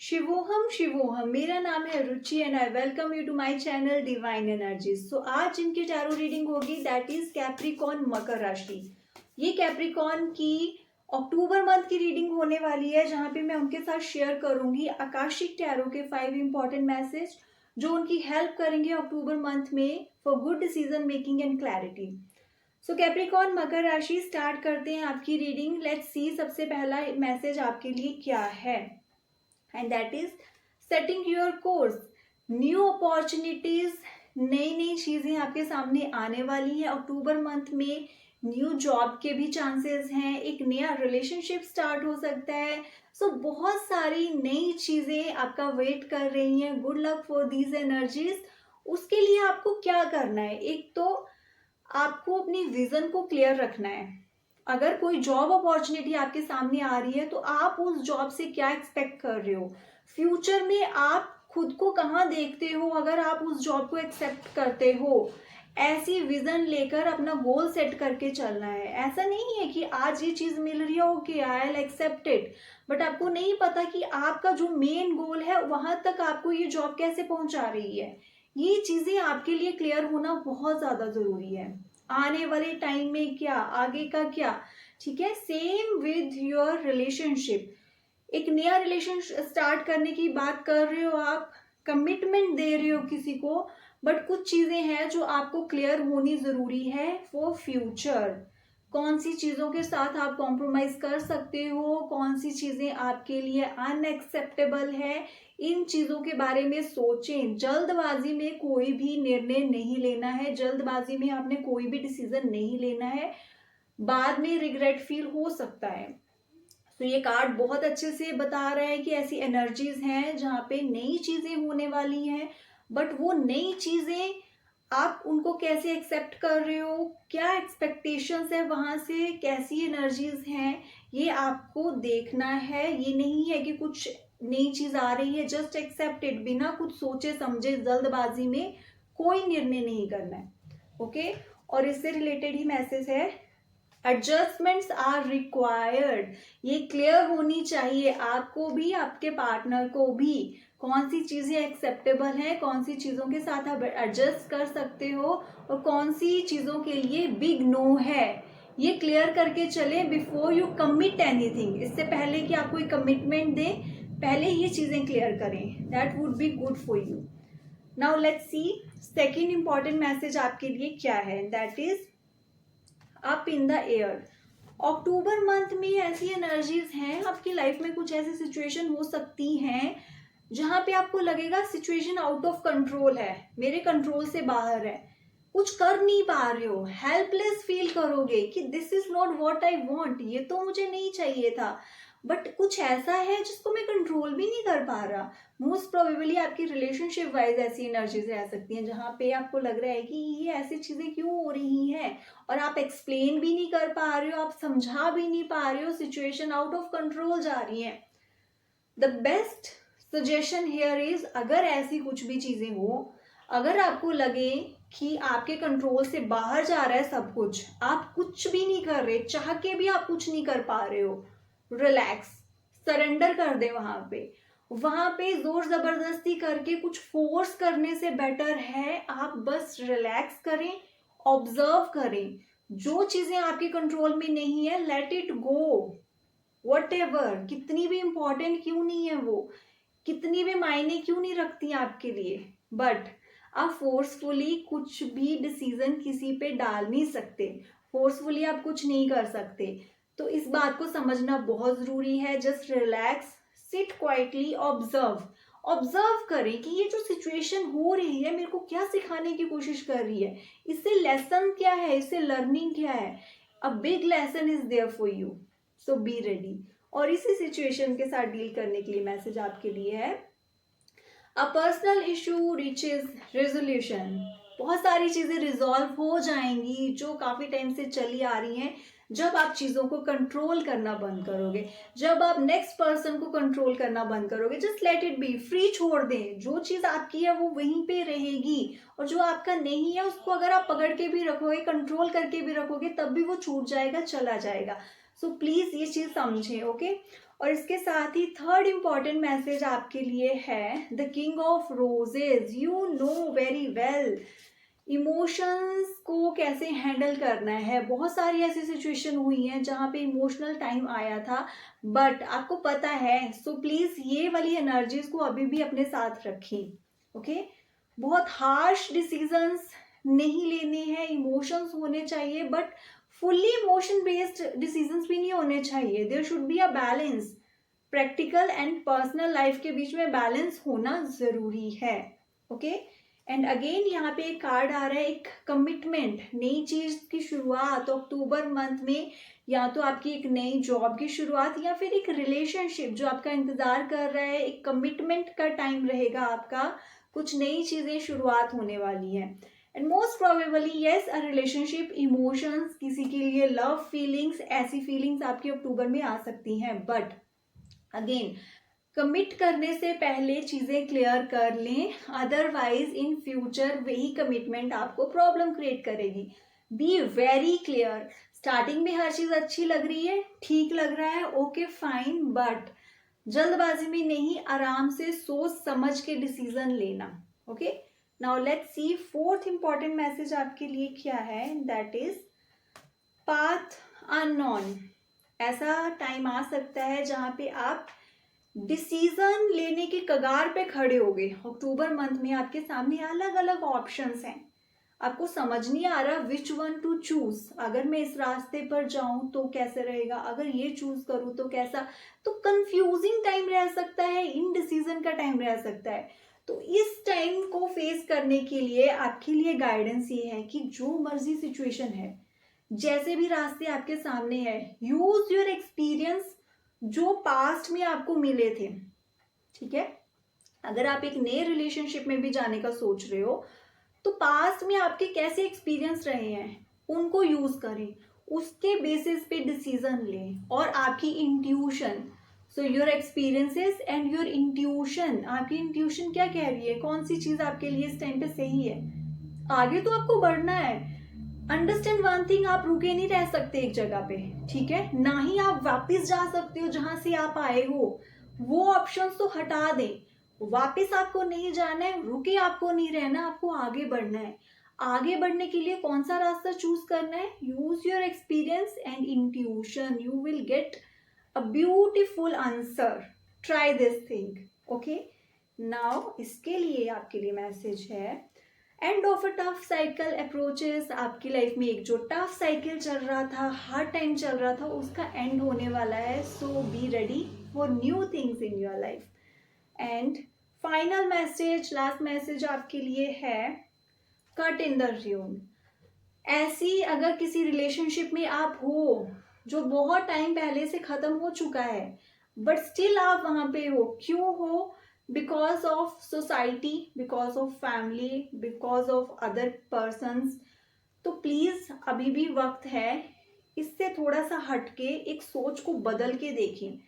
शिवोहम शिवोहम, मेरा नाम है Ruchi and I welcome you to my channel divine energies. So आज जिनकी टैरो रीडिंग होगी दैट इज कैप्रिकॉर्न मकर राशि। ये कैप्रिकॉर्न की अक्टूबर मंथ की रीडिंग होने वाली है, जहां पे मैं उनके साथ शेयर करूंगी आकाशिक टैरो के 5 इंपॉर्टेंट मैसेज जो उनकी हेल्प करेंगे अक्टूबर मंथ में for good decision making and clarity. So Capricorn मकर राशि, स्टार्ट करते हैं आपकी रीडिंग। लेट्स सी सबसे पहला मैसेज आपके लिए क्या है, and that is setting your course. New opportunities, नई नई चीजें आपके सामने आने वाली हैं अक्टूबर मंथ में। न्यू जॉब के भी चांसेस हैं, एक नया रिलेशनशिप स्टार्ट हो सकता है। सो बहुत सारी नई चीजें आपका वेट कर रही हैं। Good luck for these energies. उसके लिए आपको क्या करना है, एक तो आपको अपनी विजन को क्लियर रखना है। अगर कोई जॉब अपॉर्चुनिटी आपके सामने आ रही है तो आप उस जॉब से क्या एक्सपेक्ट कर रहे हो, फ्यूचर में आप खुद को कहाँ देखते हो अगर आप उस जॉब को एक्सेप्ट करते हो। ऐसी विजन लेकर अपना गोल सेट करके चलना है। ऐसा नहीं है कि आज ये चीज मिल रही है, okay I will accept it, but आपको नहीं पता कि आपका जो मेन गोल है वहां तक आपको ये जॉब कैसे पहुंचा रही है। ये चीजें आपके लिए क्लियर होना बहुत ज्यादा जरूरी है। आने वाले टाइम में क्या, आगे का क्या, ठीक है। सेम विद योर रिलेशनशिप, एक नया रिलेशन स्टार्ट करने की बात कर रहे हो आप, कमिटमेंट दे रहे हो किसी को, बट कुछ चीजें हैं जो आपको क्लियर होनी जरूरी है फॉर फ्यूचर। कौन सी चीजों के साथ आप कॉम्प्रोमाइज कर सकते हो, कौन सी चीजें आपके लिए अनएक्सेप्टेबल है, इन चीजों के बारे में सोचें। जल्दबाजी में कोई भी निर्णय नहीं लेना है, जल्दबाजी में आपने कोई भी डिसीजन नहीं लेना है, बाद में रिग्रेट फील हो सकता है। तो ये कार्ड बहुत अच्छे से बता रहा है कि ऐसी एनर्जीज हैं जहाँ पे नई चीजें होने वाली हैं, बट वो नई चीजें आप उनको कैसे एक्सेप्ट कर रहे हो, क्या एक्सपेक्टेशंस है वहां से, कैसी एनर्जीज हैं, ये आपको देखना है। ये नहीं है कि कुछ नई चीज आ रही है जस्ट एक्सेप्ट इट, बिना कुछ सोचे समझे जल्दबाजी में कोई निर्णय नहीं करना है, ओके। और इससे रिलेटेड ही मैसेज है, एडजस्टमेंट्स आर रिक्वायर्ड। ये क्लियर होनी चाहिए आपको भी, आपके पार्टनर को भी, कौन सी चीजें एक्सेप्टेबल हैं, कौन सी चीजों के साथ आप एडजस्ट कर सकते हो और कौन सी चीजों के लिए बिग नो है। ये क्लियर करके चले बिफोर यू कमिट एनीथिंग। इससे पहले कि आप कोई कमिटमेंट दें, पहले ये चीजें क्लियर करें। That would be good for you. Now let's see second important message आपके लिए क्या है, that is up in the air. October month में ऐसी एनर्जीज हैं, आपकी लाइफ में कुछ ऐसी सिचुएशन हो सकती हैं जहां पे आपको लगेगा सिचुएशन आउट ऑफ कंट्रोल है, मेरे कंट्रोल से बाहर है, कुछ कर नहीं पा रहे हो, हेल्पलेस फील करोगे कि this is not what I want, ये तो मुझे नहीं चाहिए था, बट कुछ ऐसा है जिसको मैं कंट्रोल भी नहीं कर पा रहा। मोस्ट प्रोबेबली आपकी रिलेशनशिप वाइज ऐसी एनर्जीज रह सकती हैं जहां पे आपको लग रहा है कि ये ऐसी चीजें क्यों हो रही हैं और आप एक्सप्लेन भी नहीं कर पा रहे हो, आप समझा भी नहीं पा रहे हो, सिचुएशन आउट ऑफ कंट्रोल जा रही है। The best suggestion here is, अगर ऐसी कुछ भी चीजें हो, अगर आपको लगे कि आपके कंट्रोल से बाहर जा रहा है सब कुछ, आप कुछ भी नहीं कर रहे, चाह के भी आप कुछ नहीं कर पा रहे हो, रिलैक्स, सरेंडर कर दे। वहां पे जोर जबरदस्ती करके कुछ फोर्स करने से बेटर है आप बस रिलैक्स करें, ऑब्जर्व करें। जो चीजें आपके कंट्रोल में नहीं है, let it go. What ever, कितनी भी इंपॉर्टेंट क्यों नहीं है वो, कितनी भी मायने क्यों नहीं रखती आपके लिए, बट आप फोर्सफुली कुछ भी डिसीजन किसी पे डाल नहीं सकते, फोर्सफुली आप कुछ नहीं कर सकते। तो इस बात को समझना बहुत जरूरी है। Just relax, sit quietly, observe. Observe करें कि ये जो सिचुएशन हो रही है मेरे को क्या सिखाने की कोशिश कर रही है, इससे लेसन क्या है, इससे लर्निंग क्या है। A big lesson is there for you, so be ready. और इसी सिचुएशन के साथ डील करने के लिए मैसेज आपके लिए है, a personal issue reaches resolution. बहुत सारी चीजें रिजॉल्व हो जाएंगी जो काफी टाइम से चली आ रही हैं, जब आप चीजों को कंट्रोल करना बंद करोगे, जब आप नेक्स्ट पर्सन को कंट्रोल करना बंद करोगे। Just let it be, free छोड़ दें। जो चीज आपकी है वो वहीं पे रहेगी, और जो आपका नहीं है उसको अगर आप पकड़ के भी रखोगे, कंट्रोल करके भी रखोगे, तब भी वो छूट जाएगा, चला जाएगा। सो प्लीज ये चीज समझें, ओके। और इसके साथ ही थर्ड इम्पॉर्टेंट मैसेज आपके लिए है the king of roses. You know very well emotions को कैसे हैंडल करना है। बहुत सारी ऐसी सिचुएशन हुई हैं जहाँ पे इमोशनल टाइम आया था, बट आपको पता है, सो प्लीज ये वाली एनर्जीज को अभी भी अपने साथ रखें। ओके, बहुत हार्श डिसीजंस नहीं लेने हैं, इमोशंस होने चाहिए, but fully emotion based decisions भी नहीं होने चाहिए। There should be a balance. Practical and personal life के बीच में बैलेंस होना जरूरी है। ओके, एंड अगेन यहाँ पे एक कार्ड आ रहा है, एक कमिटमेंट, नई चीज की शुरुआत। तो अक्टूबर मंथ में या तो आपकी एक नई जॉब की शुरुआत या फिर एक रिलेशनशिप जो आपका इंतजार कर रहा है, एक कमिटमेंट का टाइम रहेगा आपका। कुछ नई चीजें शुरुआत होने वाली है। And most probably yes, a relationship, emotions, किसी के लिए लव फीलिंग्स, ऐसी फीलिंग्स आपकी अक्टूबर में आ सकती हैं। बट अगेन कमिट करने से पहले चीजें क्लियर कर लें, अदरवाइज इन फ्यूचर वही कमिटमेंट आपको प्रॉब्लम क्रिएट करेगी। Be very clear. स्टार्टिंग में हर चीज अच्छी लग रही है, ठीक लग रहा है, ओके फाइन, बट जल्दबाजी में नहीं, आराम से सोच समझ के डिसीजन लेना। Okay, now let's C fourth important message आपके लिए क्या है, दैट इज पाथ अननोन। ऐसा टाइम आ सकता है जहां पे आप डिसीजन लेने के कगार पे खड़े हो गए। अक्टूबर मंथ में आपके सामने अलग अलग ऑप्शंस हैं, आपको समझ नहीं आ रहा विच वन टू चूज। अगर मैं इस रास्ते पर जाऊं तो कैसे रहेगा, अगर ये चूज करूं तो कैसा। तो कंफ्यूजिंग टाइम रह सकता है, इनडिसीजन का टाइम रह सकता है। तो इस टाइम को फेस करने के लिए आपके लिए गाइडेंस ये है कि जो मर्जी सिचुएशन है, जैसे भी रास्ते आपके सामने है, यूज योर एक्सपीरियंस जो पास्ट में आपको मिले थे। ठीक है, अगर आप एक नए रिलेशनशिप में भी जाने का सोच रहे हो तो पास्ट में आपके कैसे एक्सपीरियंस रहे हैं उनको यूज करें, उसके बेसिस पे डिसीजन लें। और आपकी intuition, so your experiences and your intuition, आपकी इंट्यूशन क्या कह रही है, कौन सी चीज आपके लिए इस टाइम पे सही है। आगे तो आपको बढ़ना है। अंडरस्टैंड वन थिंग, आप रुके नहीं रह सकते एक जगह पे। ठीक है, ना ही आप वापस जा सकते हो जहां से आप आए हो। वो ऑप्शंस तो हटा दें। वापस आपको नहीं जाना है, रुके आपको नहीं रहना, आपको आगे बढ़ना है। आगे बढ़ने के लिए कौन सा रास्ता चूज करना है, use your experience and intuition, you will get a beautiful answer. Try this thing. Okay, now इसके लिए आपके लिए मैसेज है, end of a tough cycle approaches. आपकी लाइफ में एक जो टफ साइकिल चल रहा था, हार्ड टाइम चल रहा था, उसका एंड होने वाला है। So be ready for new things in your life. And final message, last message आपके लिए है, कट इन द र्यून। ऐसी अगर किसी रिलेशनशिप में आप हो जो बहुत टाइम पहले से खत्म हो चुका है, बट स्टिल आप वहां पे हो, क्यों हो, because of society, because of family, because of other persons. तो प्लीज अभी भी वक्त है, इससे थोड़ा सा हटके एक सोच को बदल के देखें।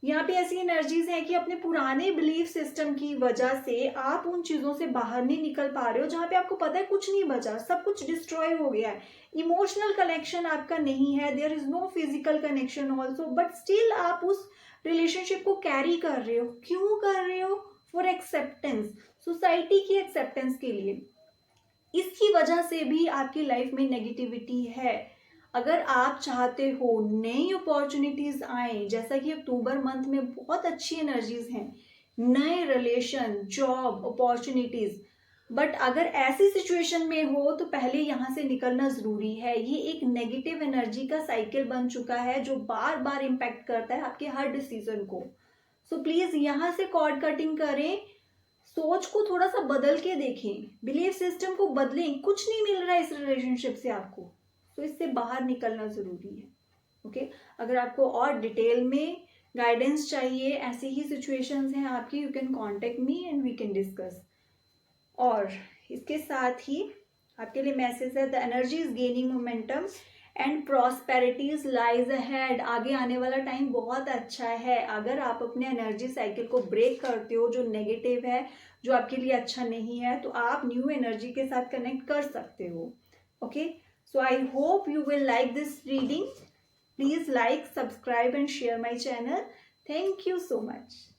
यहाँ पे ऐसी एनर्जीज हैं कि अपने पुराने बिलीफ सिस्टम की वजह से आप उन चीजों से बाहर नहीं निकल पा रहे हो, जहाँ पे आपको पता है कुछ नहीं बचा, सब कुछ डिस्ट्रॉय हो गया है। इमोशनल कनेक्शन आपका नहीं है, there is no physical connection also, but still आप उस रिलेशनशिप को कैरी कर रहे हो। क्यों कर रहे हो, फॉर एक्सेप्टेंस, सोसाइटी की एक्सेप्टेंस के लिए। इसकी वजह से भी आपकी लाइफ में नेगेटिविटी है। अगर आप चाहते हो नई अपॉर्चुनिटीज आए, जैसा कि अक्टूबर मंथ में बहुत अच्छी एनर्जीज हैं, नए रिलेशन, जॉब, अपॉर्चुनिटीज, बट अगर ऐसी सिचुएशन में हो तो पहले यहाँ से निकलना जरूरी है। ये एक नेगेटिव एनर्जी का साइकिल बन चुका है जो बार बार इम्पैक्ट करता है आपके हर डिसीजन को। सो प्लीज यहाँ से कॉर्ड कटिंग करें, सोच को थोड़ा सा बदल के देखें, बिलीफ सिस्टम को बदलें। कुछ नहीं मिल रहा है इस रिलेशनशिप से आपको, तो इससे बाहर निकलना जरूरी है। ओके, अगर आपको और डिटेल में गाइडेंस चाहिए, ऐसी ही सिचुएशंस हैं आपकी, you can contact me and we can discuss. और इसके साथ ही आपके लिए मैसेज है, the energy is gaining momentum and prosperities lies ahead. आगे आने वाला टाइम बहुत अच्छा है। अगर आप अपने एनर्जी साइकिल को ब्रेक करते हो, जो नेगेटिव है, जो आपके लिए अच्छा नहीं है, तो आप न्यू एनर्जी के साथ कनेक्ट कर सकते हो। Okay, so I hope you will like this reading. Please like, subscribe and share my channel. Thank you so much.